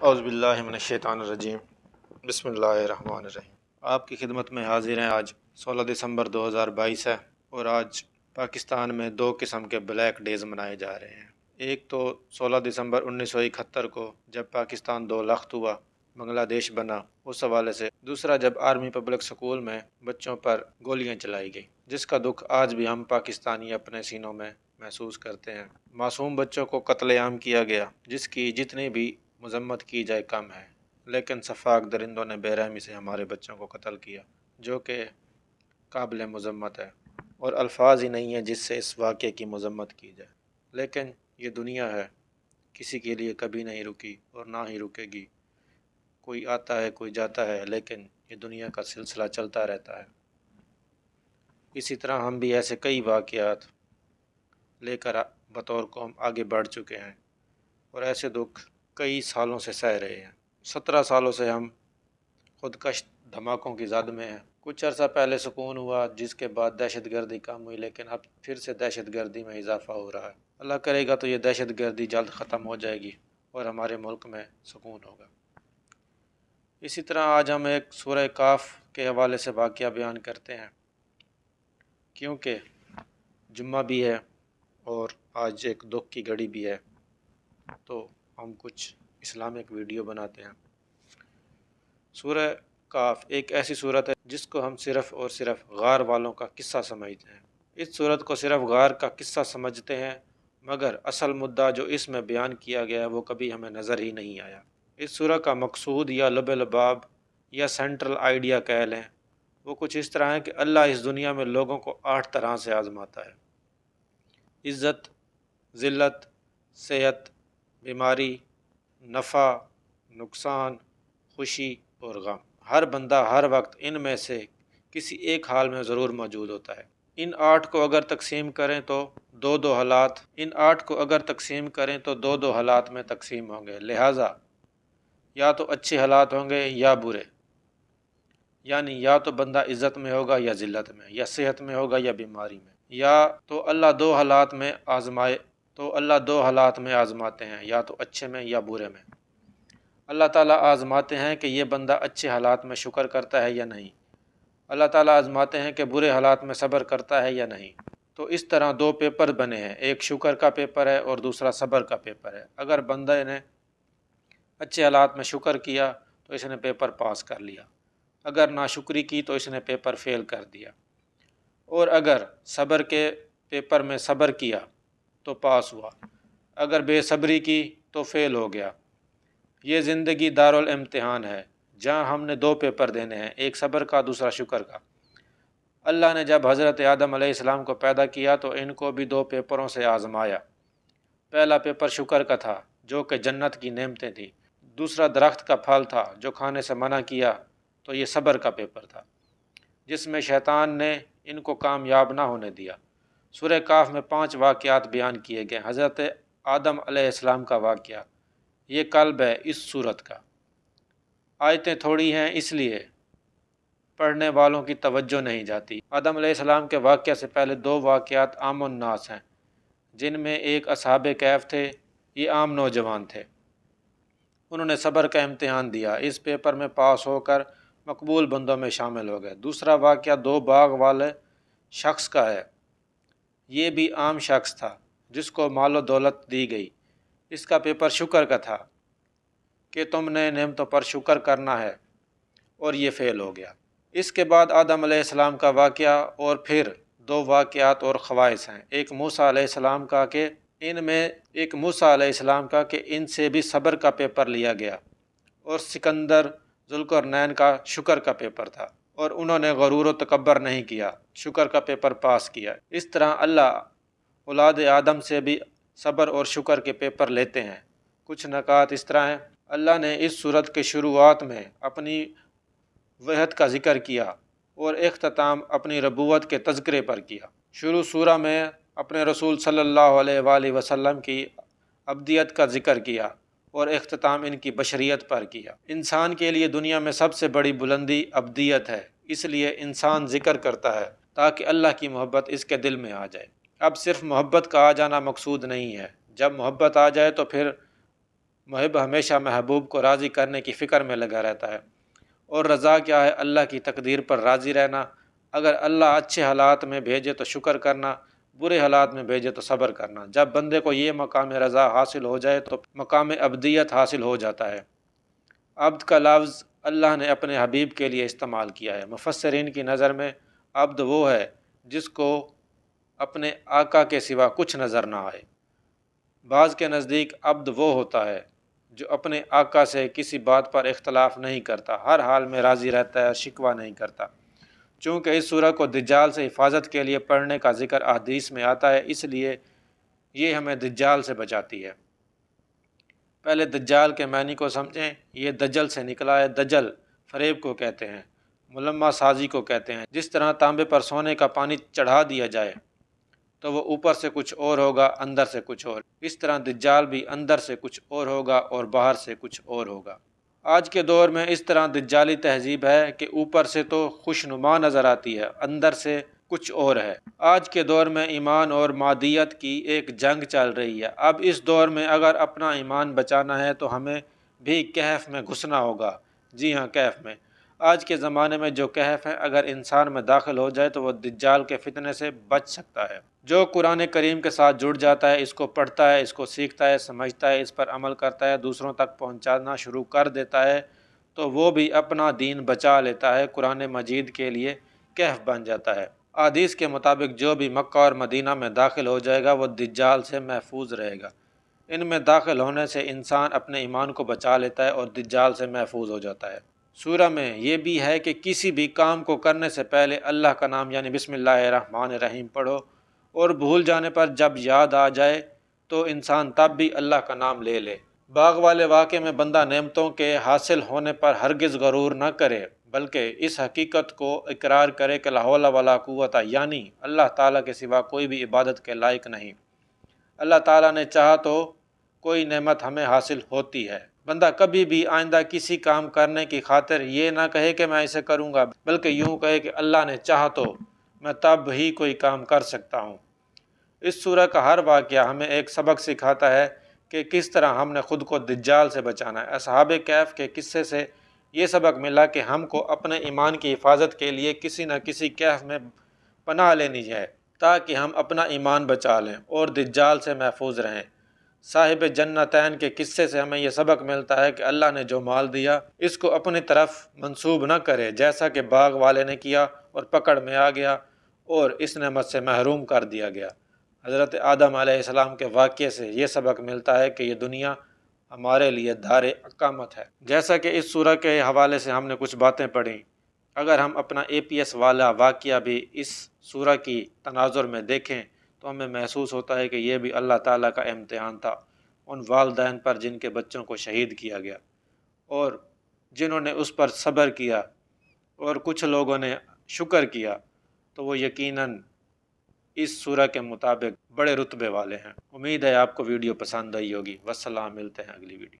اعوذ باللہ من الشیطان الرجیم، بسم اللہ الرحمن الرحیم۔ آپ کی خدمت میں حاضر ہیں۔ آج 16 دسمبر 2022 ہے اور آج پاکستان میں دو قسم کے بلیک ڈیز منائے جا رہے ہیں۔ ایک تو 16 دسمبر 1971 کو جب پاکستان دو لخت ہوا، بنگلہ دیش بنا، اس حوالے سے۔ دوسرا جب آرمی پبلک سکول میں بچوں پر گولیاں چلائی گئی، جس کا دکھ آج بھی ہم پاکستانی اپنے سینوں میں محسوس کرتے ہیں۔ معصوم بچوں کو قتل عام کیا گیا، جس کی جتنی بھی مذمت کی جائے کم ہے، لیکن سفاک درندوں نے بے رحمی سے ہمارے بچوں کو قتل کیا، جو کہ قابل مذمت ہے، اور الفاظ ہی نہیں ہیں جس سے اس واقعے کی مذمت کی جائے۔ لیکن یہ دنیا ہے، کسی کے لیے کبھی نہیں رکی اور نہ ہی رکے گی۔ کوئی آتا ہے، کوئی جاتا ہے، لیکن یہ دنیا کا سلسلہ چلتا رہتا ہے۔ اسی طرح ہم بھی ایسے کئی واقعات لے کر بطور قوم آگے بڑھ چکے ہیں اور ایسے دکھ کئی سالوں سے سہ رہے ہیں۔ 17 سالوں سے ہم خودکش دھماکوں کی زد میں ہیں۔ کچھ عرصہ پہلے سکون ہوا، جس کے بعد دہشت گردی کم ہوئی، لیکن اب پھر سے دہشت گردی میں اضافہ ہو رہا ہے۔ اللہ کرے گا تو یہ دہشت گردی جلد ختم ہو جائے گی اور ہمارے ملک میں سکون ہوگا۔ اسی طرح آج ہم ایک سورہ کاف کے حوالے سے واقعہ بیان کرتے ہیں، کیونکہ جمعہ بھی ہے اور آج ایک دکھ کی گھڑی بھی ہے، تو ہم کچھ اسلامک ویڈیو بناتے ہیں۔ سورہ کاف ایک ایسی صورت ہے جس کو ہم صرف اور صرف غار والوں کا قصہ سمجھتے ہیں۔ اس صورت کو صرف غار کا قصہ سمجھتے ہیں، مگر اصل مدعا جو اس میں بیان کیا گیا ہے وہ کبھی ہمیں نظر ہی نہیں آیا۔ اس سورہ کا مقصود یا لب لباب یا سینٹرل آئیڈیا کہہ لیں، وہ کچھ اس طرح ہے کہ اللہ اس دنیا میں لوگوں کو 8 طرح سے آزماتا ہے: عزت، ذلت، صحت، بیماری، نفع، نقصان، خوشی اور غم۔ ہر بندہ ہر وقت ان میں سے کسی ایک حال میں ضرور موجود ہوتا ہے۔ ان 8 کو اگر تقسیم کریں تو دو حالات میں تقسیم ہوں گے، لہٰذا یا تو اچھے حالات ہوں گے یا برے، یعنی یا تو بندہ عزت میں ہوگا یا ذلت میں، یا صحت میں ہوگا یا بیماری میں، یا تو اللہ دو حالات میں آزماتے ہیں، یا تو اچھے میں یا برے میں۔ اللہ تعالیٰ آزماتے ہیں کہ یہ بندہ اچھے حالات میں شکر کرتا ہے یا نہیں، اللہ تعالیٰ آزماتے ہیں کہ برے حالات میں صبر کرتا ہے یا نہیں۔ تو اس طرح 2 پیپر بنے ہیں، ایک شکر کا پیپر ہے اور دوسرا صبر کا پیپر ہے۔ اگر بندے نے اچھے حالات میں شکر کیا تو اس نے پیپر پاس کر لیا، اگر ناشکری کی تو اس نے پیپر فیل کر دیا، اور اگر صبر کے پیپر میں صبر کیا تو پاس ہوا، اگر بے صبری کی تو فیل ہو گیا۔ یہ زندگی دارالامتحان ہے، جہاں ہم نے 2 پیپر دینے ہیں، ایک صبر کا، دوسرا شکر کا۔ اللہ نے جب حضرت آدم علیہ السلام کو پیدا کیا تو ان کو بھی 2 پیپروں سے آزمایا۔ پہلا پیپر شکر کا تھا، جو کہ جنت کی نعمتیں تھیں۔ دوسرا درخت کا پھل تھا جو کھانے سے منع کیا، تو یہ صبر کا پیپر تھا، جس میں شیطان نے ان کو کامیاب نہ ہونے دیا۔ سورہ کاف میں 5 واقعات بیان کیے گئے۔ حضرت آدم علیہ السلام کا واقعہ یہ قلب ہے اس صورت کا۔ آیتیں تھوڑی ہیں، اس لیے پڑھنے والوں کی توجہ نہیں جاتی۔ آدم علیہ السلام کے واقعہ سے پہلے 2 واقعات عام الناس ہیں، جن میں ایک اصحاب کہف تھے۔ یہ عام نوجوان تھے، انہوں نے صبر کا امتحان دیا، اس پیپر میں پاس ہو کر مقبول بندوں میں شامل ہو گئے۔ دوسرا واقعہ 2 باغ والے شخص کا ہے۔ یہ بھی عام شخص تھا جس کو مال و دولت دی گئی، اس کا پیپر شکر کا تھا کہ تم نے نعمتوں پر شکر کرنا ہے، اور یہ فیل ہو گیا۔ اس کے بعد آدم علیہ السلام کا واقعہ، اور پھر 2 واقعات اور خواص ہیں۔ ایک موسیٰ علیہ السلام کا کہ ان سے بھی صبر کا پیپر لیا گیا، اور سکندر ذوالقرنین کا شکر کا پیپر تھا، اور انہوں نے غرور و تکبر نہیں کیا، شکر کا پیپر پاس کیا۔ اس طرح اللہ اولاد آدم سے بھی صبر اور شکر کے پیپر لیتے ہیں۔ کچھ نکات اس طرح ہیں۔ اللہ نے اس صورت کے شروعات میں اپنی وحدت کا ذکر کیا اور اختتام اپنی ربوت کے تذکرے پر کیا۔ شروع سورہ میں اپنے رسول صلی اللہ علیہ وآلہ وسلم کی عبدیت کا ذکر کیا اور اختتام ان کی بشریت پر کیا۔ انسان کے لیے دنیا میں سب سے بڑی بلندی عبدیت ہے، اس لیے انسان ذکر کرتا ہے تاکہ اللہ کی محبت اس کے دل میں آ جائے۔ اب صرف محبت کا آ جانا مقصود نہیں ہے، جب محبت آ جائے تو پھر محب ہمیشہ محبوب کو راضی کرنے کی فکر میں لگا رہتا ہے۔ اور رضا کیا ہے؟ اللہ کی تقدیر پر راضی رہنا۔ اگر اللہ اچھے حالات میں بھیجے تو شکر کرنا، برے حالات میں بھیجے تو صبر کرنا۔ جب بندے کو یہ مقام رضا حاصل ہو جائے تو مقام عبدیت حاصل ہو جاتا ہے۔ عبد کا لفظ اللہ نے اپنے حبیب کے لیے استعمال کیا ہے۔ مفسرین کی نظر میں عبد وہ ہے جس کو اپنے آقا کے سوا کچھ نظر نہ آئے۔ بعض کے نزدیک عبد وہ ہوتا ہے جو اپنے آقا سے کسی بات پر اختلاف نہیں کرتا، ہر حال میں راضی رہتا ہے، شکوہ نہیں کرتا۔ چونکہ اس سورہ کو دجال سے حفاظت کے لیے پڑھنے کا ذکر احادیث میں آتا ہے، اس لیے یہ ہمیں دجال سے بچاتی ہے۔ پہلے دجال کے معنی کو سمجھیں۔ یہ دجل سے نکلا ہے۔ دجل فریب کو کہتے ہیں، ملمہ سازی کو کہتے ہیں۔ جس طرح تانبے پر سونے کا پانی چڑھا دیا جائے تو وہ اوپر سے کچھ اور ہوگا، اندر سے کچھ اور، اس طرح دجال بھی اندر سے کچھ اور ہوگا اور باہر سے کچھ اور ہوگا۔ آج کے دور میں اس طرح دجالی تہذیب ہے کہ اوپر سے تو خوشنما نظر آتی ہے، اندر سے کچھ اور ہے۔ آج کے دور میں ایمان اور مادیت کی ایک جنگ چل رہی ہے۔ اب اس دور میں اگر اپنا ایمان بچانا ہے تو ہمیں بھی کہف میں گھسنا ہوگا۔ جی ہاں، کہف میں۔ آج کے زمانے میں جو کہف ہے، اگر انسان میں داخل ہو جائے تو وہ دجال کے فتنے سے بچ سکتا ہے۔ جو قرآن کریم کے ساتھ جڑ جاتا ہے، اس کو پڑھتا ہے، اس کو سیکھتا ہے، سمجھتا ہے، اس پر عمل کرتا ہے، دوسروں تک پہنچانا شروع کر دیتا ہے تو وہ بھی اپنا دین بچا لیتا ہے، قرآن مجید کے لیے کہف بن جاتا ہے۔ احادیث کے مطابق جو بھی مکہ اور مدینہ میں داخل ہو جائے گا وہ دجال سے محفوظ رہے گا۔ ان میں داخل ہونے سے انسان اپنے ایمان کو بچا لیتا ہے اور دجال سے محفوظ ہو جاتا ہے۔ سورہ میں یہ بھی ہے کہ کسی بھی کام کو کرنے سے پہلے اللہ کا نام یعنی بسم اللہ الرحمن الرحیم پڑھو، اور بھول جانے پر جب یاد آ جائے تو انسان تب بھی اللہ کا نام لے لے۔ باغ والے واقعے میں بندہ نعمتوں کے حاصل ہونے پر ہرگز غرور نہ کرے، بلکہ اس حقیقت کو اقرار کرے کہ لا حول ولا قوت، یعنی اللہ تعالیٰ کے سوا کوئی بھی عبادت کے لائق نہیں۔ اللہ تعالیٰ نے چاہا تو کوئی نعمت ہمیں حاصل ہوتی ہے۔ بندہ کبھی بھی آئندہ کسی کام کرنے کی خاطر یہ نہ کہے کہ میں اسے کروں گا، بلکہ یوں کہے کہ اللہ نے چاہا تو میں تب ہی کوئی کام کر سکتا ہوں۔ اس سورہ کا ہر واقعہ ہمیں ایک سبق سکھاتا ہے کہ کس طرح ہم نے خود کو دجال سے بچانا ہے۔ اصحاب کہف کے قصے سے یہ سبق ملا کہ ہم کو اپنے ایمان کی حفاظت کے لیے کسی نہ کسی کہف میں پناہ لینی ہے تاکہ ہم اپنا ایمان بچا لیں اور دجال سے محفوظ رہیں۔ صاحب جنتین کے قصے سے ہمیں یہ سبق ملتا ہے کہ اللہ نے جو مال دیا اس کو اپنی طرف منسوب نہ کرے، جیسا کہ باغ والے نے کیا اور پکڑ میں آ گیا اور اس نعمت سے محروم کر دیا گیا۔ حضرت آدم علیہ السلام کے واقعے سے یہ سبق ملتا ہے کہ یہ دنیا ہمارے لیے دار اقامت ہے۔ جیسا کہ اس سورہ کے حوالے سے ہم نے کچھ باتیں پڑھیں، اگر ہم اپنا APS والا واقعہ بھی اس سورہ کی تناظر میں دیکھیں تو ہمیں محسوس ہوتا ہے کہ یہ بھی اللہ تعالیٰ کا امتحان تھا ان والدین پر جن کے بچوں کو شہید کیا گیا، اور جنہوں نے اس پر صبر کیا اور کچھ لوگوں نے شکر کیا تو وہ یقیناً اس سورہ کے مطابق بڑے رتبے والے ہیں۔ امید ہے آپ کو ویڈیو پسند آئی ہوگی۔ والسلام، ملتے ہیں اگلی ویڈیو۔